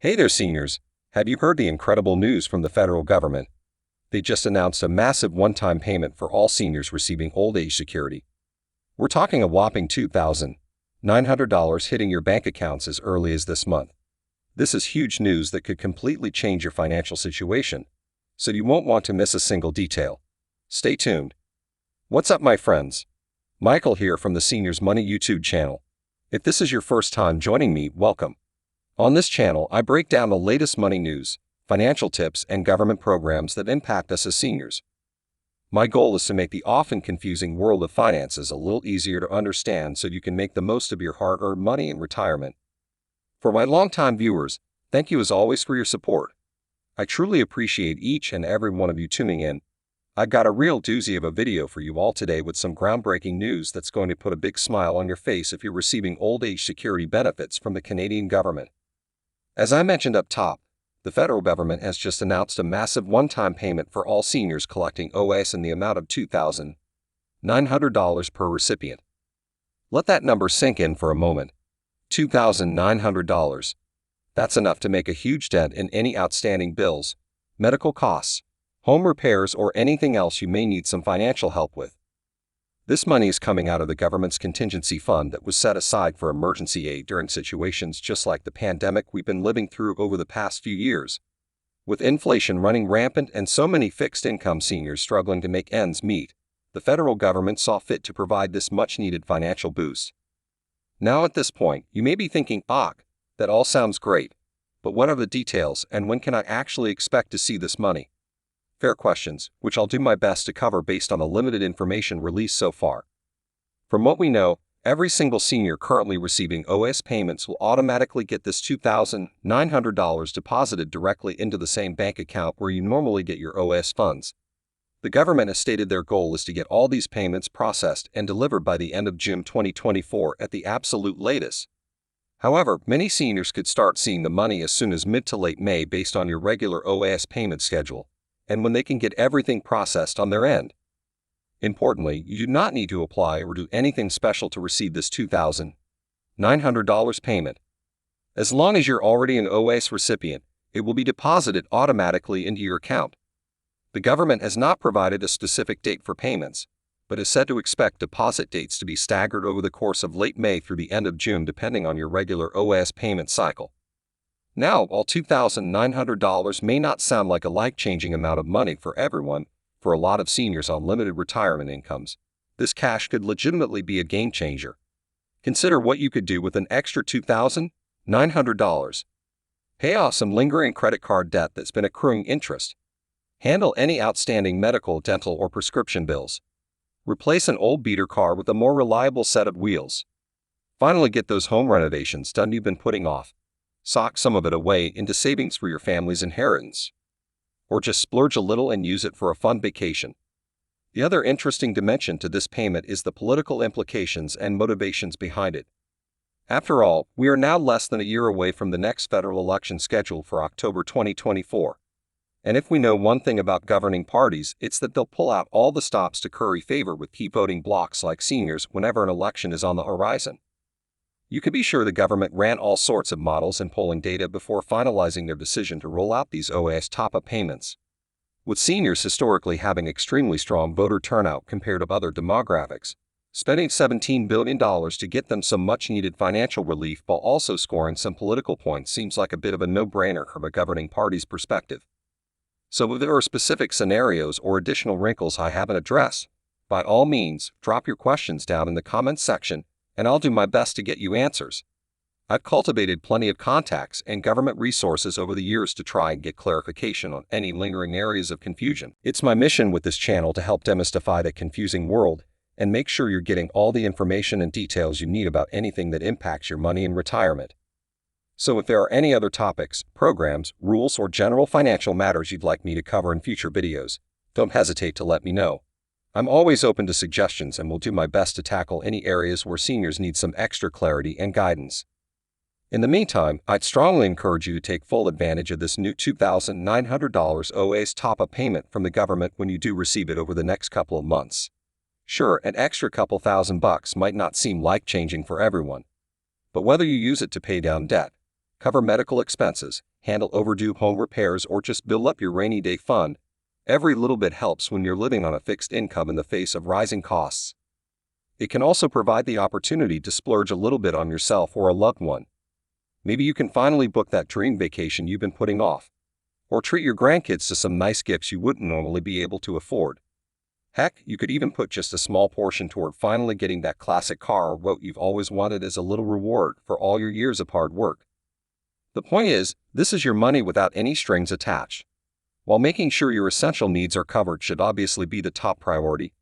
Hey there, seniors. Have you heard the incredible news from the federal government? They just announced a massive one-time payment for all seniors receiving old age security. We're talking a whopping $2,900 hitting your bank accounts as early as this month. This is huge news that could completely change your financial situation, so you won't want to miss a single detail. Stay tuned. What's up, my friends? Michael here from the Seniors Money YouTube channel. If this is your first time joining me, welcome. On this channel, I break down the latest money news, financial tips, and government programs that impact us as seniors. My goal is to make the often confusing world of finances a little easier to understand so you can make the most of your hard-earned money in retirement. For my longtime viewers, thank you as always for your support. I truly appreciate each and every one of you tuning in. I've got a real doozy of a video for you all today with some groundbreaking news that's going to put a big smile on your face if you're receiving old age security benefits from the Canadian government. As I mentioned up top, the federal government has just announced a massive one-time payment for all seniors collecting OAS in the amount of $2,900 per recipient. Let that number sink in for a moment. $2,900. That's enough to make a huge dent in any outstanding bills, medical costs, home repairs, or anything else you may need some financial help with. This money is coming out of the government's contingency fund that was set aside for emergency aid during situations just like the pandemic we've been living through over the past few years. With inflation running rampant and so many fixed-income seniors struggling to make ends meet, the federal government saw fit to provide this much-needed financial boost. Now at this point, you may be thinking, that all sounds great, but what are the details and when can I actually expect to see this money? Fair questions, which I'll do my best to cover based on the limited information released so far. From what we know, every single senior currently receiving OAS payments will automatically get this $2,900 deposited directly into the same bank account where you normally get your OAS funds. The government has stated their goal is to get all these payments processed and delivered by the end of June 2024 at the absolute latest. However, many seniors could start seeing the money as soon as mid to late May based on your regular OAS payment schedule, and when they can get everything processed on their end. Importantly, you do not need to apply or do anything special to receive this $2,900 payment. As long as you're already an OAS recipient, it will be deposited automatically into your account. The government has not provided a specific date for payments, but is said to expect deposit dates to be staggered over the course of late May through the end of June depending on your regular OAS payment cycle. Now, while $2,900 may not sound like a life-changing amount of money for everyone, for a lot of seniors on limited retirement incomes, this cash could legitimately be a game-changer. Consider what you could do with an extra $2,900. Pay off some lingering credit card debt that's been accruing interest. Handle any outstanding medical, dental, or prescription bills. Replace an old beater car with a more reliable set of wheels. Finally, get those home renovations done you've been putting off. Sock some of it away into savings for your family's inheritance. Or just splurge a little and use it for a fun vacation. The other interesting dimension to this payment is the political implications and motivations behind it. After all, we are now less than a year away from the next federal election scheduled for October 2024. And if we know one thing about governing parties, it's that they'll pull out all the stops to curry favor with key voting blocs like seniors whenever an election is on the horizon. You can be sure the government ran all sorts of models and polling data before finalizing their decision to roll out these OAS top-up payments. With seniors historically having extremely strong voter turnout compared to other demographics, spending $17 billion to get them some much-needed financial relief while also scoring some political points seems like a bit of a no-brainer from a governing party's perspective. So if there are specific scenarios or additional wrinkles I haven't addressed, by all means, drop your questions down in the comments section, and I'll do my best to get you answers. I've cultivated plenty of contacts and government resources over the years to try and get clarification on any lingering areas of confusion. It's my mission with this channel to help demystify the confusing world and make sure you're getting all the information and details you need about anything that impacts your money in retirement. So if there are any other topics, programs, rules, or general financial matters you'd like me to cover in future videos, don't hesitate to let me know. I'm always open to suggestions and will do my best to tackle any areas where seniors need some extra clarity and guidance. In the meantime, I'd strongly encourage you to take full advantage of this new $2,900 OAS top-up payment from the government when you do receive it over the next couple of months. Sure, an extra couple $1,000 might not seem life-changing for everyone, but whether you use it to pay down debt, cover medical expenses, handle overdue home repairs, or just build up your rainy day fund, every little bit helps when you're living on a fixed income in the face of rising costs. It can also provide the opportunity to splurge a little bit on yourself or a loved one. Maybe you can finally book that dream vacation you've been putting off, or treat your grandkids to some nice gifts you wouldn't normally be able to afford. Heck, you could even put just a small portion toward finally getting that classic car or what you've always wanted as a little reward for all your years of hard work. The point is, this is your money without any strings attached. While making sure your essential needs are covered should obviously be the top priority,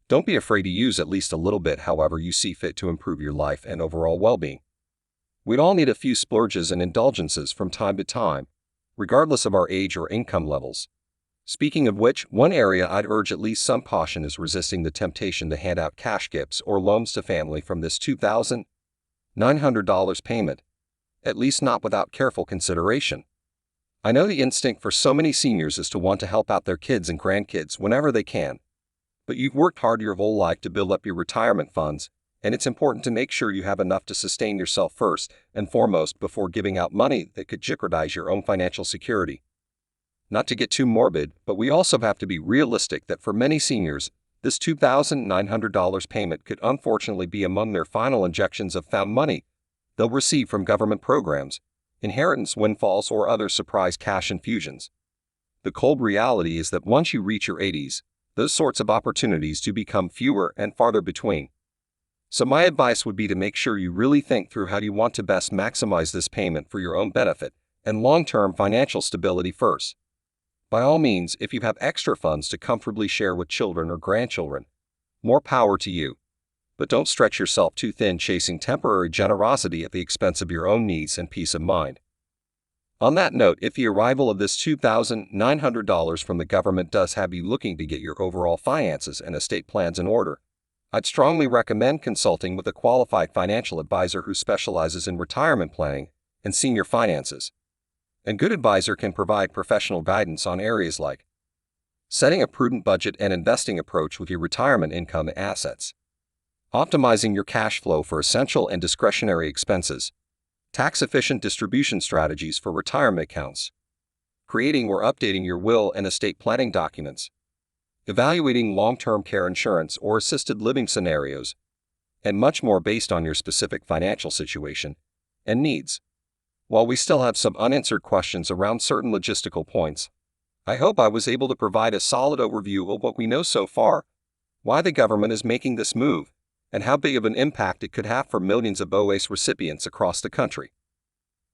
don't be afraid to use at least a little bit however you see fit to improve your life and overall well-being. We'd all need a few splurges and indulgences from time to time, regardless of our age or income levels. Speaking of which, one area I'd urge at least some caution is resisting the temptation to hand out cash gifts or loans to family from this $2,900 payment, at least not without careful consideration. I know the instinct for so many seniors is to want to help out their kids and grandkids whenever they can, but you've worked hard your whole life to build up your retirement funds, and it's important to make sure you have enough to sustain yourself first and foremost before giving out money that could jeopardize your own financial security. Not to get too morbid, but we also have to be realistic that for many seniors, this $2,900 payment could unfortunately be among their final injections of found money they'll receive from government programs, inheritance windfalls, or other surprise cash infusions. The cold reality is that once you reach your 80s, those sorts of opportunities do become fewer and farther between. So my advice would be to make sure you really think through how you want to best maximize this payment for your own benefit and long-term financial stability first. By all means, if you have extra funds to comfortably share with children or grandchildren, more power to you. But don't stretch yourself too thin chasing temporary generosity at the expense of your own needs and peace of mind. On that note, if the arrival of this $2,900 from the government does have you looking to get your overall finances and estate plans in order, I'd strongly recommend consulting with a qualified financial advisor who specializes in retirement planning and senior finances. A good advisor can provide professional guidance on areas like setting a prudent budget and investing approach with your retirement income and assets, optimizing your cash flow for essential and discretionary expenses, tax-efficient distribution strategies for retirement accounts, creating or updating your will and estate planning documents, evaluating long-term care insurance or assisted living scenarios, and much more based on your specific financial situation and needs. While we still have some unanswered questions around certain logistical points, I hope I was able to provide a solid overview of what we know so far, why the government is making this move, and how big of an impact it could have for millions of OAS recipients across the country.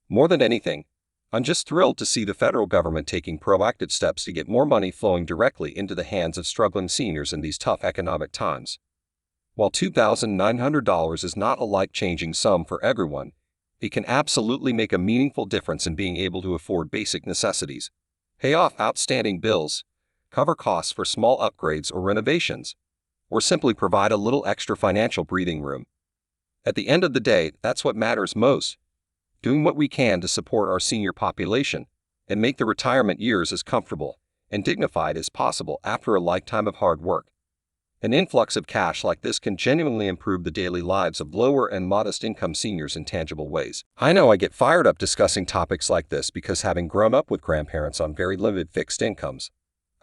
More than anything, I'm just thrilled to see the federal government taking proactive steps to get more money flowing directly into the hands of struggling seniors in these tough economic times. While $2,900 is not a life-changing sum for everyone, it can absolutely make a meaningful difference in being able to afford basic necessities, pay off outstanding bills, cover costs for small upgrades or renovations, or simply provide a little extra financial breathing room. At the end of the day, that's what matters most, doing what we can to support our senior population and make the retirement years as comfortable and dignified as possible after a lifetime of hard work. An influx of cash like this can genuinely improve the daily lives of lower and modest income seniors in tangible ways. I know I get fired up discussing topics like this because having grown up with grandparents on very limited fixed incomes,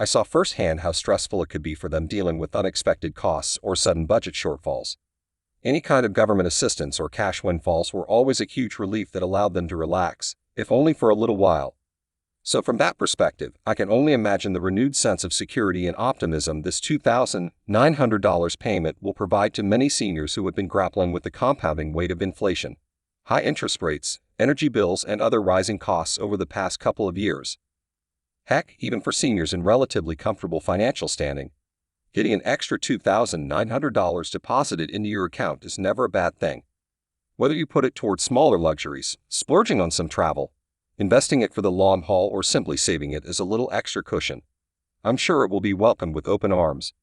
I saw firsthand how stressful it could be for them dealing with unexpected costs or sudden budget shortfalls. Any kind of government assistance or cash windfalls were always a huge relief that allowed them to relax, if only for a little while. So from that perspective, I can only imagine the renewed sense of security and optimism this $2,900 payment will provide to many seniors who have been grappling with the compounding weight of inflation, high interest rates, energy bills, and other rising costs over the past couple of years. Heck, even for seniors in relatively comfortable financial standing, getting an extra $2,900 deposited into your account is never a bad thing. Whether you put it towards smaller luxuries, splurging on some travel, investing it for the long haul, or simply saving it as a little extra cushion, I'm sure it will be welcomed with open arms.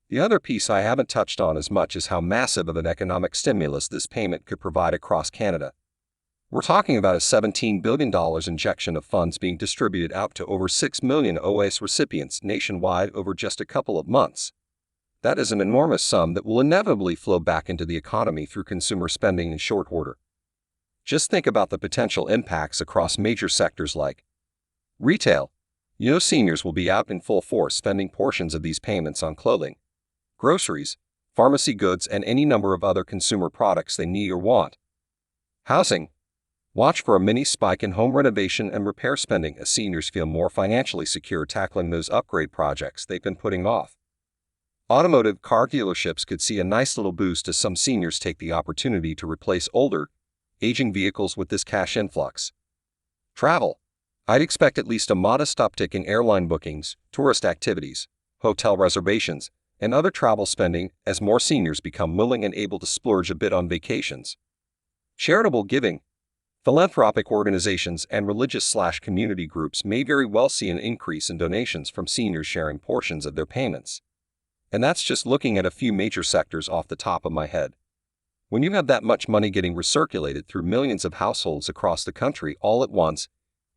The other piece I haven't touched on as much is how massive of an economic stimulus this payment could provide across Canada. We're talking about a $17 billion injection of funds being distributed out to over 6 million OAS recipients nationwide over just a couple of months. That is an enormous sum that will inevitably flow back into the economy through consumer spending in short order. Just think about the potential impacts across major sectors like retail. You know seniors will be out in full force spending portions of these payments on clothing, groceries, pharmacy goods, and any number of other consumer products they need or want. Housing. Watch for a mini spike in home renovation and repair spending as seniors feel more financially secure tackling those upgrade projects they've been putting off. Automotive car dealerships could see a nice little boost as some seniors take the opportunity to replace older, aging vehicles with this cash influx. Travel. I'd expect at least a modest uptick in airline bookings, tourist activities, hotel reservations, and other travel spending as more seniors become willing and able to splurge a bit on vacations. Charitable giving. Philanthropic organizations and religious/community groups may very well see an increase in donations from seniors sharing portions of their payments. And that's just looking at a few major sectors off the top of my head. When you have that much money getting recirculated through millions of households across the country all at once,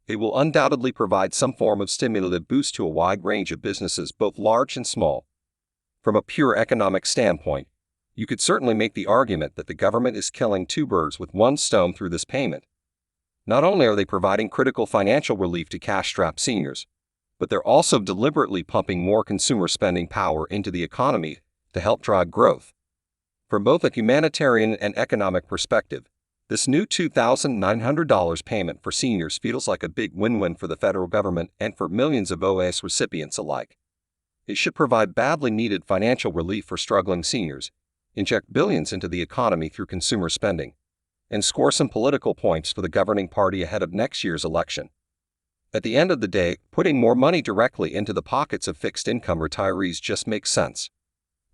it will undoubtedly provide some form of stimulative boost to a wide range of businesses, both large and small. From a pure economic standpoint, you could certainly make the argument that the government is killing two birds with one stone through this payment. Not only are they providing critical financial relief to cash-strapped seniors, but they're also deliberately pumping more consumer spending power into the economy to help drive growth. From both a humanitarian and economic perspective, this new $2,900 payment for seniors feels like a big win-win for the federal government and for millions of OAS recipients alike. It should provide badly needed financial relief for struggling seniors, inject billions into the economy through consumer spending, and score some political points for the governing party ahead of next year's election. At the end of the day, putting more money directly into the pockets of fixed-income retirees just makes sense.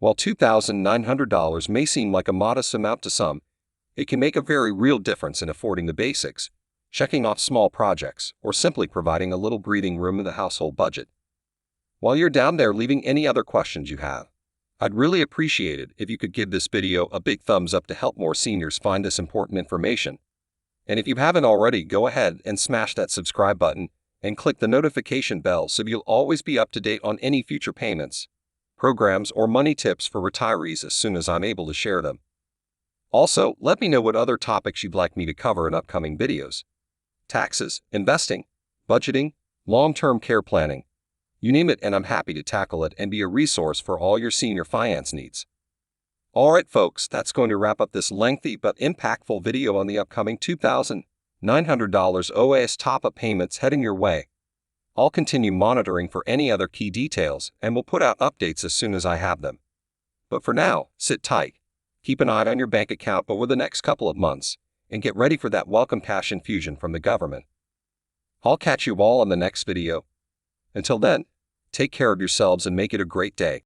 While $2,900 may seem like a modest amount to some, it can make a very real difference in affording the basics, checking off small projects, or simply providing a little breathing room in the household budget. While you're down there leaving any other questions you have, I'd really appreciate it if you could give this video a big thumbs up to help more seniors find this important information. And if you haven't already, go ahead and smash that subscribe button and click the notification bell so you'll always be up to date on any future payments, programs, or money tips for retirees as soon as I'm able to share them. Also, let me know what other topics you'd like me to cover in upcoming videos. Taxes, investing, budgeting, long-term care planning. You name it and I'm happy to tackle it and be a resource for all your senior finance needs. Alright folks, that's going to wrap up this lengthy but impactful video on the upcoming $2,900 OAS top-up payments heading your way. I'll continue monitoring for any other key details and will put out updates as soon as I have them. But for now, sit tight, keep an eye on your bank account over the next couple of months, and get ready for that welcome cash infusion from the government. I'll catch you all on the next video. Until then, take care of yourselves and make it a great day.